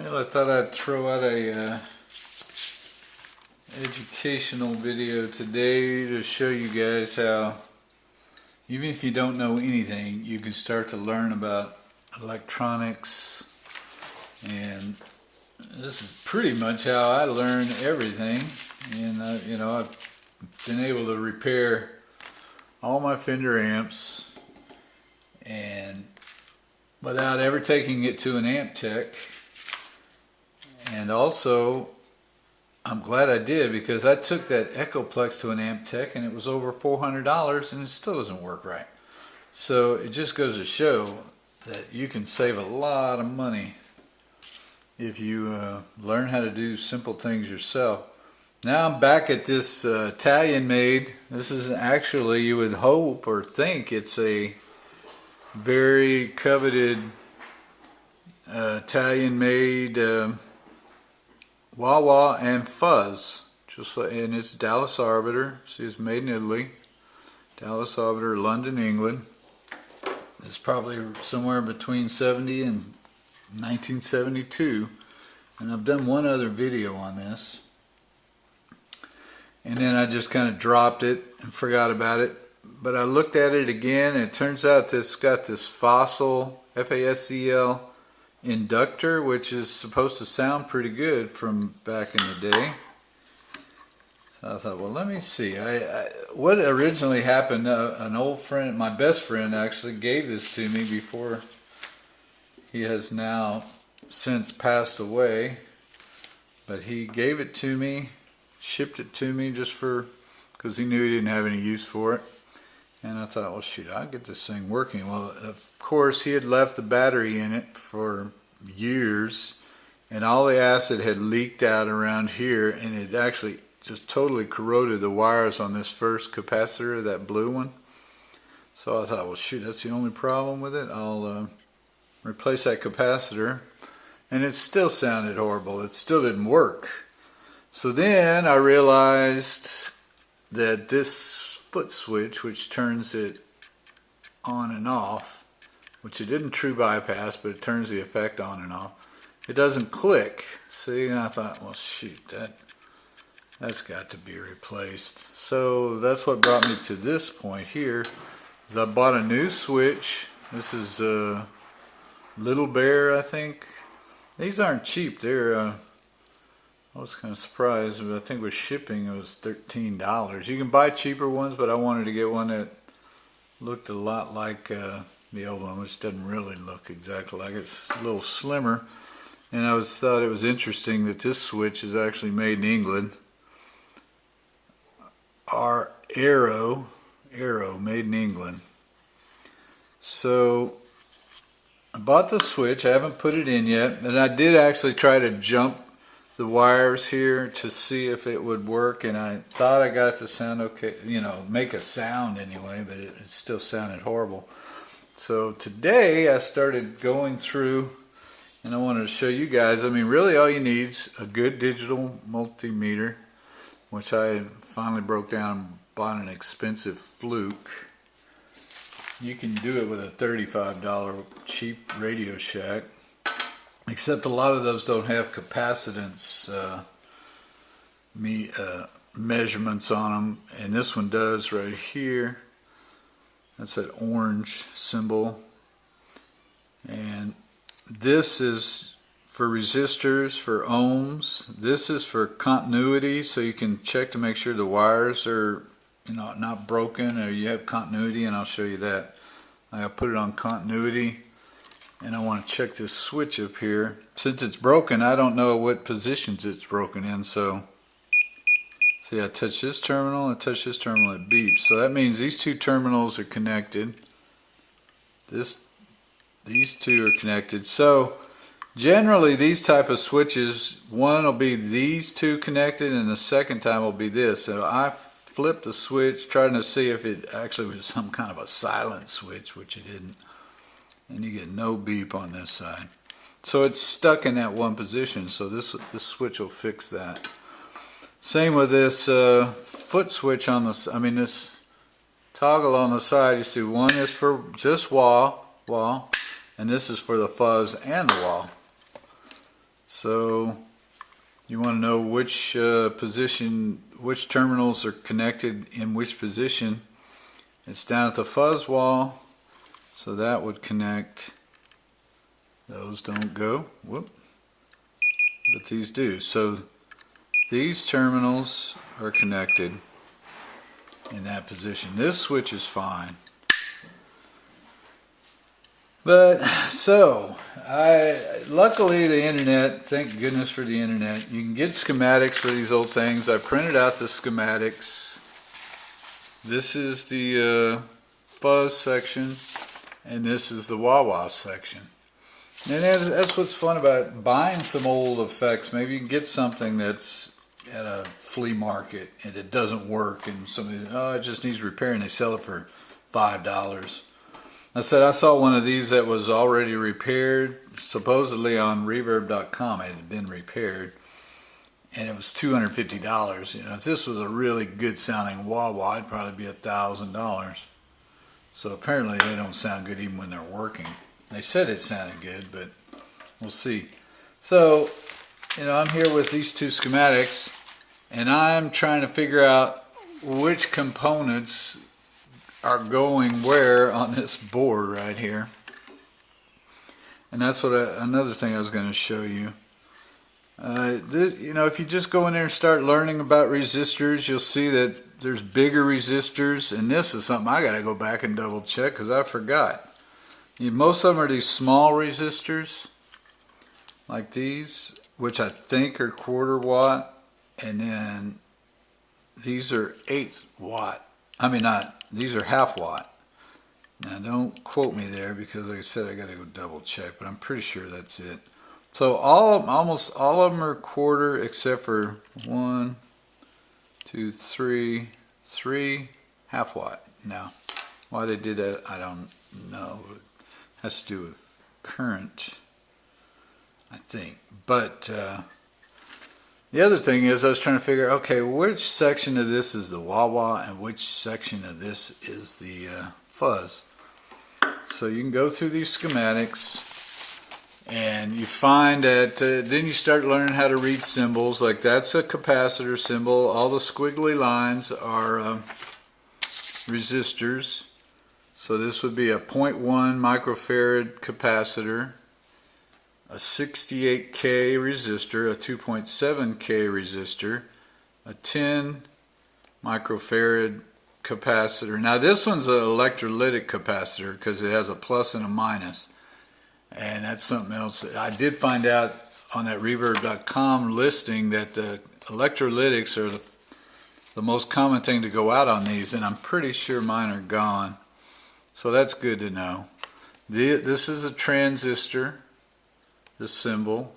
Well, I thought I'd throw out a educational video today to show you guys how, even if you don't know anything, you can start to learn about electronics. And this is pretty much how I learn everything. And I've been able to repair all my Fender amps and without ever taking it to an amp tech. And also, I'm glad I did, because I took that Echoplex to an amp tech and it was over $400 and it still doesn't work right. So it just goes to show that you can save a lot of money if you learn how to do simple things yourself. Now I'm back at this Italian made. This is actually, you would hope or think, it's a very coveted Italian made Wah-Wah and Fuzz, just like, and it's Dallas Arbiter. See, it's made in Italy. Dallas Arbiter, London, England. It's probably somewhere between 70 and 1972. And I've done one other video on this. And then I just kind of dropped it and forgot about it. But I looked at it again, and it turns out this got this Fossil, F-A-S-C-L, inductor, which is supposed to sound pretty good from back in the day. So I thought, well, let me see. What originally happened, an old friend, my best friend, actually gave this to me before he has now since passed away. But he gave it to me, shipped it to me just because he knew he didn't have any use for it. And I thought, well, shoot, I'll get this thing working. Well, of course, he had left the battery in it for years, and all the acid had leaked out around here, and it actually just totally corroded the wires on this first capacitor, that blue one. So I thought, well, shoot, that's the only problem with it. I'll replace that capacitor. And it still sounded horrible. It still didn't work. So then I realized that this foot switch, which turns it on and off, which it didn't true bypass, but it turns the effect on and off, it doesn't click. See, and I thought, well, shoot, that's got to be replaced. So that's what brought me to this point here, is I bought a new switch. This is Little Bear, I think. These aren't cheap. They're I was kind of surprised, but I think with shipping it was $13. You can buy cheaper ones, but I wanted to get one that looked a lot like the old one, which doesn't really look exactly like it. It's a little slimmer. And I thought it was interesting that this switch is actually made in England. Arrow, made in England. So I bought the switch. I haven't put it in yet, and I did actually try to jump the wires here to see if it would work, and I thought I got it to sound okay, make a sound anyway, but it still sounded horrible. So today I started going through, and I wanted to show you guys. I mean, really all you need is a good digital multimeter, which I finally broke down and bought an expensive Fluke. You can do it with a $35 cheap Radio Shack. Except a lot of those don't have capacitance measurements on them, and this one does right here. That's that orange symbol, and this is for resistors, for ohms. This is for continuity, so you can check to make sure the wires are not broken, or you have continuity, and I'll show you that. I'll put it on continuity. And I want to check this switch up here. Since it's broken, I don't know what positions it's broken in. So, see, I touch this terminal, I touch this terminal, it beeps. So that means these two terminals are connected. These two are connected. So, generally, these type of switches, one will be these two connected, and the second time will be this. So I flipped the switch, trying to see if it actually was some kind of a silent switch, which it isn't. And you get no beep on this side. So it's stuck in that one position, so this switch will fix that. Same with this foot switch on this toggle on the side. You see, one is for just wah, and this is for the fuzz and the wah. So you want to know which position, which terminals are connected in which position. It's down at the fuzz wall, so that would connect. Those don't go, whoop, but these do. So these terminals are connected in that position. This switch is fine. But so luckily the internet, thank goodness for the internet, you can get schematics for these old things. I printed out the schematics. This is the fuzz section, and this is the wah-wah section. And that's what's fun about buying some old effects. Maybe you can get something that's at a flea market and it doesn't work, and somebody, oh, it just needs repair, and they sell it for $5. I saw one of these that was already repaired, supposedly on reverb.com. It had been repaired, and it was $250. You know, if this was a really good sounding wah-wah, it'd probably be $1,000. So apparently they don't sound good even when they're working. They said it sounded good, but we'll see. So, you know, I'm here with these two schematics, and I'm trying to figure out which components are going where on this board right here. And that's what another thing I was going to show you. You know, if you just go in there and start learning about resistors, you'll see that there's bigger resistors, and this is something I got to go back and double check because I forgot. Most of them are these small resistors, like these, which I think are 1/4 watt, and then these are 8 watt. I mean, these are 1/2 watt. Now don't quote me there because like I said, I got to go double check, but I'm pretty sure that's it. So almost all of them are 1/4 except for 1, 2, 3, 1/2 watt. Now, why they did that, I don't know. It has to do with current, I think. But the other thing is I was trying to figure, okay, which section of this is the wah-wah and which section of this is the fuzz. So you can go through these schematics and you find that then you start learning how to read symbols. Like that's a capacitor symbol. All the squiggly lines are resistors. So this would be a 0.1 microfarad capacitor, a 68K resistor, a 2.7K resistor, a 10 microfarad capacitor. Now this one's an electrolytic capacitor because it has a plus and a minus. And that's something else. I did find out on that reverb.com listing that the electrolytics are the most common thing to go out on these, and I'm pretty sure mine are gone. So that's good to know. This is a transistor, this symbol.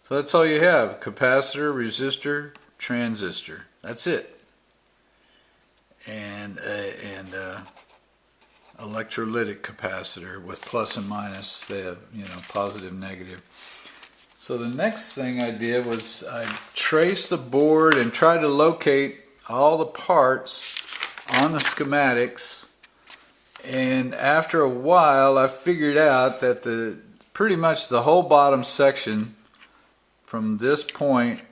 So that's all you have: capacitor, resistor, transistor. That's it. And electrolytic capacitor with plus and minus. They have, you know, positive, negative. So the next thing I did was I traced the board and tried to locate all the parts on the schematics. And after a while, I figured out that pretty much the whole bottom section from this point,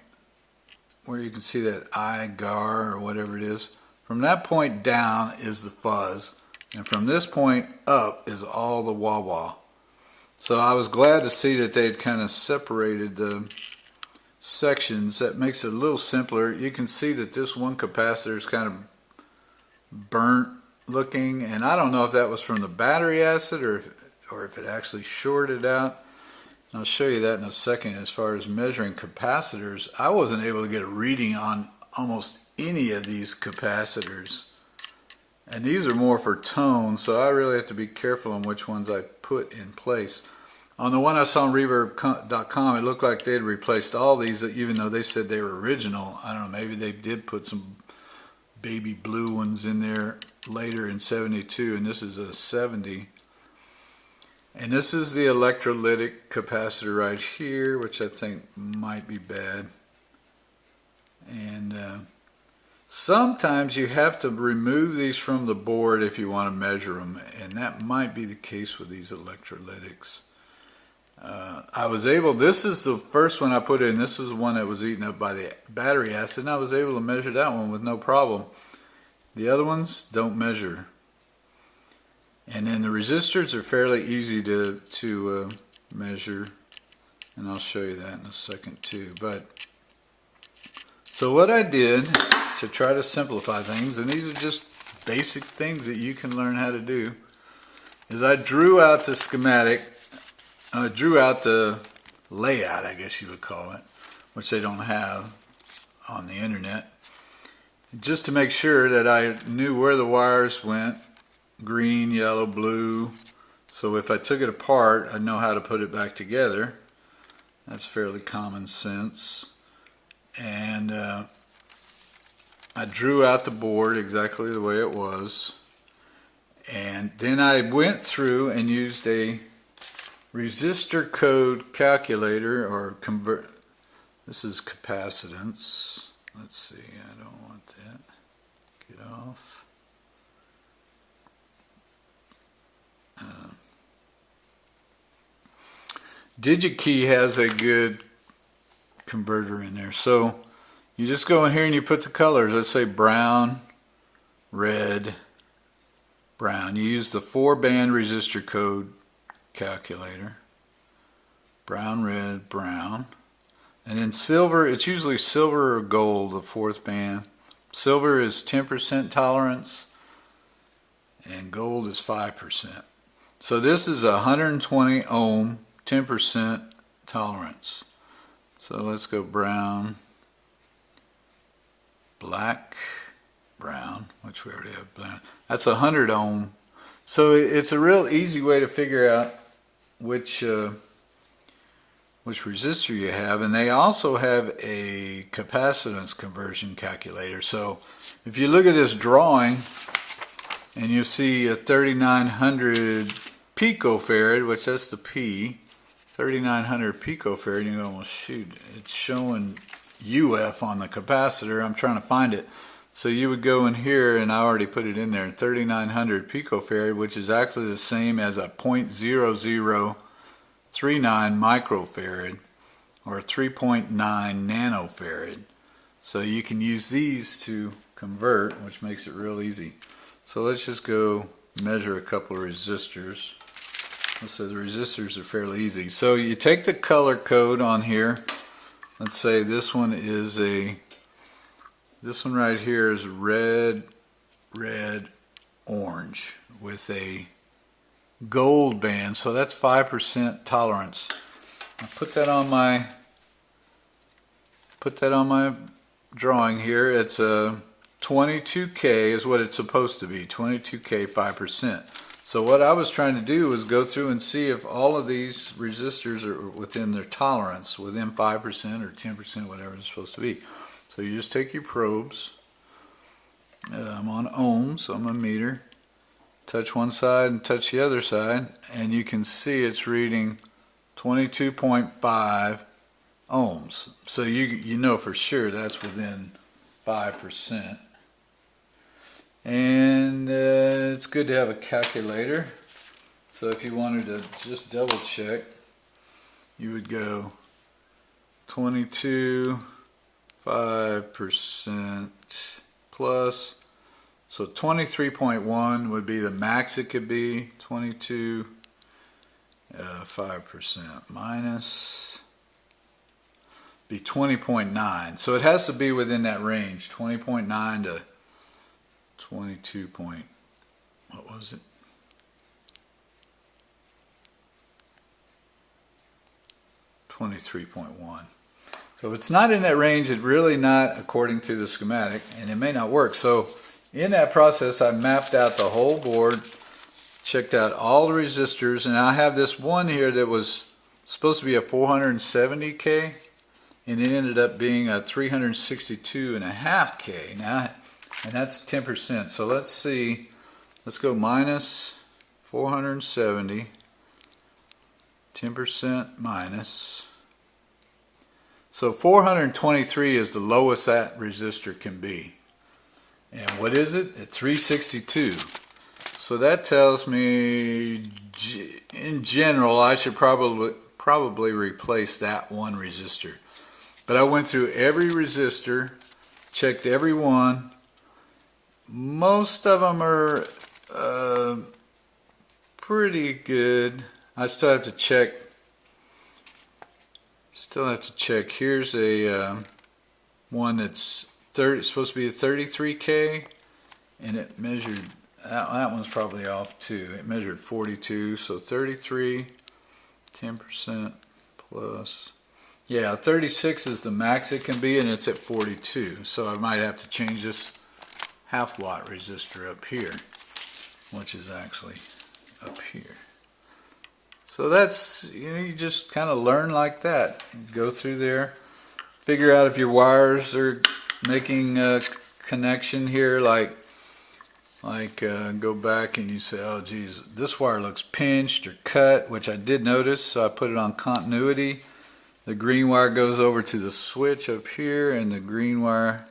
where you can see that IGAR or whatever it is, from that point down is the fuzz, and from this point up is all the wah-wah. So I was glad to see that they had kind of separated the sections. That makes it a little simpler. You can see that this one capacitor is kind of burnt looking, and I don't know if that was from the battery acid or if it actually shorted out. And I'll show you that in a second. As far as measuring capacitors, I wasn't able to get a reading on almost any of these capacitors, and these are more for tone, so I really have to be careful on which ones I put in place. On the one I saw on reverb.com, it looked like they had replaced all these, even though they said they were original. I don't know, maybe they did put some baby blue ones in there later in 72, and this is a 70. And this is the electrolytic capacitor right here, which I think might be bad. And sometimes you have to remove these from the board if you want to measure them, and that might be the case with these electrolytics. I was able, this is the first one I put in, this is the one that was eaten up by the battery acid, and I was able to measure that one with no problem. The other ones don't measure. And then the resistors are fairly easy to measure, and I'll show you that in a second too. But so what I did to try to simplify things, and these are just basic things that you can learn how to do, is I drew out the schematic. I drew out the layout, I guess you would call it, which they don't have on the internet, just to make sure that I knew where the wires went, green, yellow, blue, so if I took it apart I'd know how to put it back together. That's fairly common sense. And I drew out the board exactly the way it was, and then I went through and used a resistor code calculator, or convert. This is capacitance. Let's see, I don't want that. Get off. Digi-Key has a good converter in there. So you just go in here and you put the colors. Let's say brown, red, brown. You use the 4-band resistor code calculator. Brown, red, brown. And then silver, it's usually silver or gold, the 4th band. Silver is 10% tolerance and gold is 5%. So this is a 120 ohm, 10% tolerance. So let's go brown, black, brown, which we already have brown. That's 100 ohm. So it's a real easy way to figure out which resistor you have, and they also have a capacitance conversion calculator. So if you look at this drawing and you see a 3900 picofarad, which that's the P, 3900 picofarad, you go, well shoot, it's showing UF on the capacitor, I'm trying to find it. So you would go in here, and I already put it in there, 3900 picofarad, which is actually the same as a 0.0039 microfarad or 3.9 nanofarad. So you can use these to convert, which makes it real easy. So let's just go measure a couple of resistors. Let's say the resistors are fairly easy. So you take the color code on here. Let's say this one is this one right here is red, red, orange with a gold band, so that's 5% tolerance. I put that on my drawing here. It's a 22K is what it's supposed to be. 22K, 5%. So what I was trying to do was go through and see if all of these resistors are within their tolerance, within 5% or 10%, whatever it's supposed to be. So you just take your probes. I'm on ohms, so I'm a meter. Touch one side and touch the other side, and you can see it's reading 22.5 ohms. So you know for sure that's within 5%. And it's good to have a calculator. So if you wanted to just double check, you would go 5% plus, so 23.1 would be the max it could be. 22, 5% minus, be 20.9. So it has to be within that range, 20.9 to 22 point, what was it? .1. So if it's not in that range, it's really not according to the schematic, and it may not work. So in that process, I mapped out the whole board, checked out all the resistors, and I have this one here that was supposed to be a 470K, and it ended up being a 362.5K. Now, and that's 10%. So let's see, let's go minus 470, 10% minus. So 423 is the lowest that resistor can be. And what is it? At 362. So that tells me, in general, I should probably probably replace that one resistor. But I went through every resistor, checked every one. Most of them are pretty good. I still have to check. Here's a one that's supposed to be a 33K, and it measured. That one's probably off too. It measured 42, so 33, 10% plus. Yeah, 36 is the max it can be, and it's at 42. So I might have to change this half-watt resistor up here, which is actually up here. So that's, you just kind of learn like that. You go through there, figure out if your wires are making a connection here, like go back and you say, oh geez, this wire looks pinched or cut, which I did notice, so I put it on continuity. The green wire goes over to the switch up here, and the green wire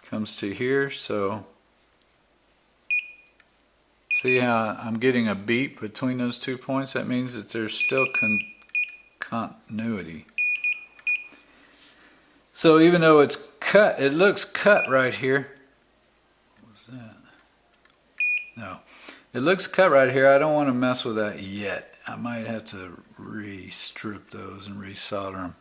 comes to here. So see how I'm getting a beep between those 2 points? That means that there's still continuity. So even though it's cut, it looks cut right here. What was that? No, it looks cut right here. I don't want to mess with that yet. I might have to re-strip those and resolder them.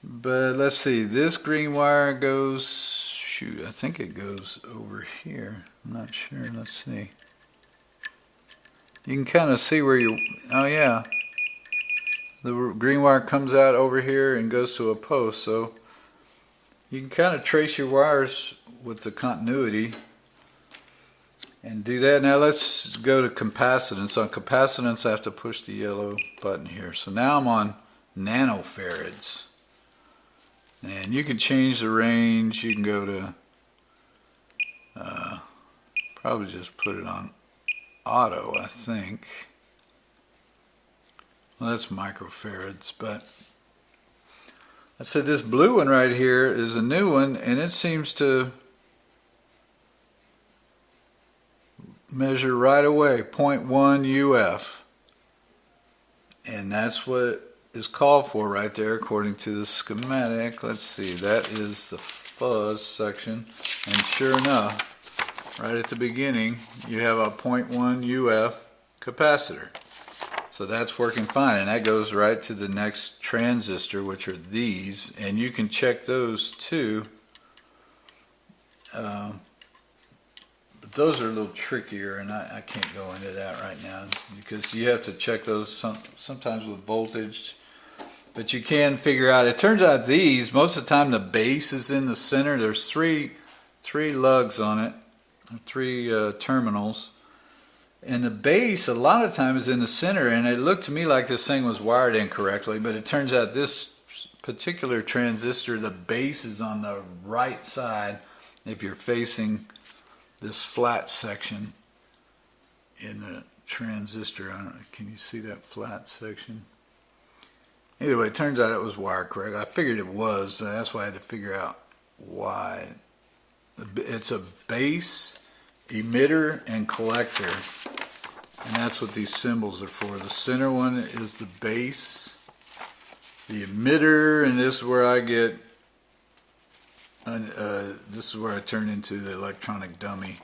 But let's see, this green wire goes, shoot, I think it goes over here. I'm not sure, let's see. You can kind of see where you, oh yeah, the green wire comes out over here and goes to a post, so you can kind of trace your wires with the continuity and do that. Now let's go to capacitance. On capacitance I have to push the yellow button here. So now I'm on nanofarads, and you can change the range. You can go to probably just put it on auto, I think. Well, that's microfarads, but I said this blue one right here is a new one, and it seems to measure right away, 0.1 UF, and that's what is called for right there according to the schematic. Let's see, that is the fuzz section, and sure enough, right at the beginning you have a 0.1 UF capacitor. So that's working fine, and that goes right to the next transistor, which are these, and you can check those too. But those are a little trickier, and I can't go into that right now because you have to check those sometimes with voltage. But you can figure out, it turns out these, most of the time the base is in the center. There's three lugs on it, three terminals. And the base a lot of times is in the center, and it looked to me like this thing was wired incorrectly, but it turns out this particular transistor, the base is on the right side if you're facing this flat section in the transistor. I don't know, can you see that flat section? Either way, it turns out it was wired correct. I figured it was, so that's why I had to figure out why. It's a base, emitter, and collector, and that's what these symbols are for. The center one is the base, the emitter, and this is where I get this is where I turn into the electronic dummy.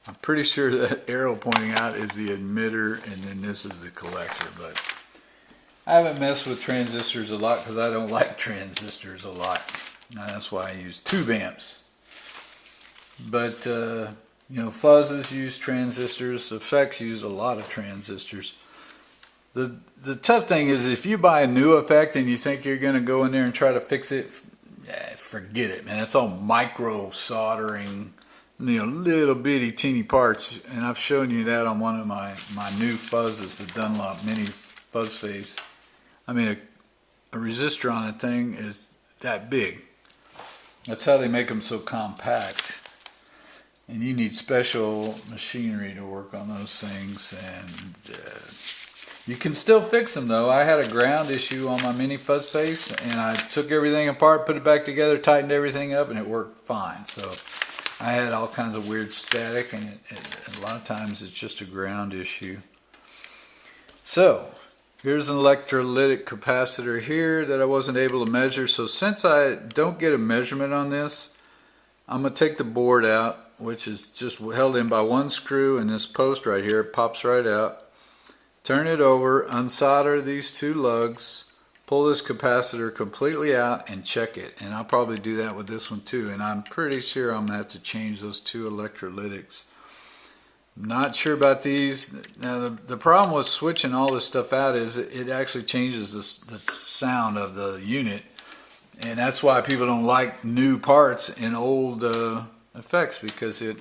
I'm pretty sure that arrow pointing out is the emitter, and then this is the collector. But I haven't messed with transistors a lot because I don't like transistors a lot. Now, that's why I use tube amps. But you know, fuzzes use transistors, effects use a lot of transistors. The tough thing is if you buy a new effect and you think you're going to go in there and try to fix it, forget it, man. It's all micro soldering, you know, little bitty teeny parts, and I've shown you that on one of my new fuzzes, the Dunlop Mini Fuzz Face. I mean, a resistor on a thing is that big. That's how they make them so compact. And you need special machinery to work on those things, and you can still fix them though. I had a ground issue on my Mini Fuzz Face, and I took everything apart, put it back together, tightened everything up, and it worked fine. So I had all kinds of weird static, and a lot of times it's just a ground issue. So Here's an electrolytic capacitor here that I wasn't able to measure. So since I don't get a measurement on this, I'm going to take the board out, which is just held in by one screw, and this post right here pops right out. Turn it over, unsolder these two lugs, pull this capacitor completely out and check it. And I'll probably do that with this one too. And I'm pretty sure I'm going to have to change those two electrolytics. Not sure about these. Now the problem with switching all this stuff out is it actually changes the sound of the unit, and that's why people don't like new parts in old effects, because it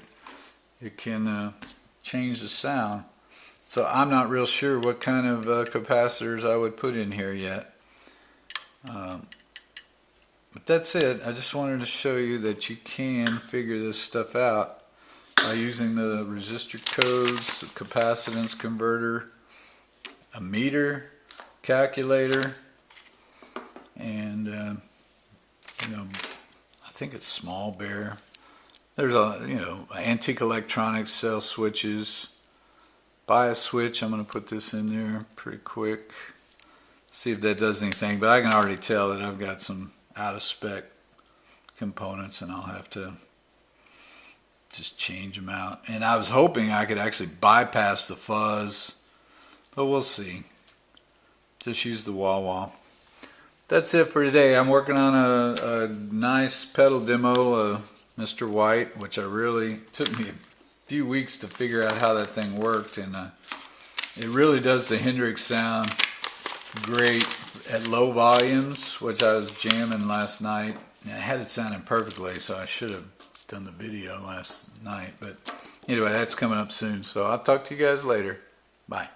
can change the sound. So I'm not real sure what kind of capacitors I would put in here yet. But that's it. I just wanted to show you that you can figure this stuff out by using the resistor codes, the capacitance converter, a meter, calculator, and you know, I think it's small bear. There's antique electronics sell switches. Bias switch. I'm going to put this in there pretty quick. See if that does anything. But I can already tell that I've got some out of spec components, and I'll have to just change them out. And I was hoping I could actually bypass the fuzz, but we'll see. Just use the wah-wah. That's it for today. I'm working on a nice pedal demo of Mr. White, which took me a few weeks to figure out how that thing worked, and it really does the Hendrix sound great at low volumes, which I was jamming last night. And I had it sounding perfectly, so I should have done the video last night. But anyway, that's coming up soon, so I'll talk to you guys later. Bye.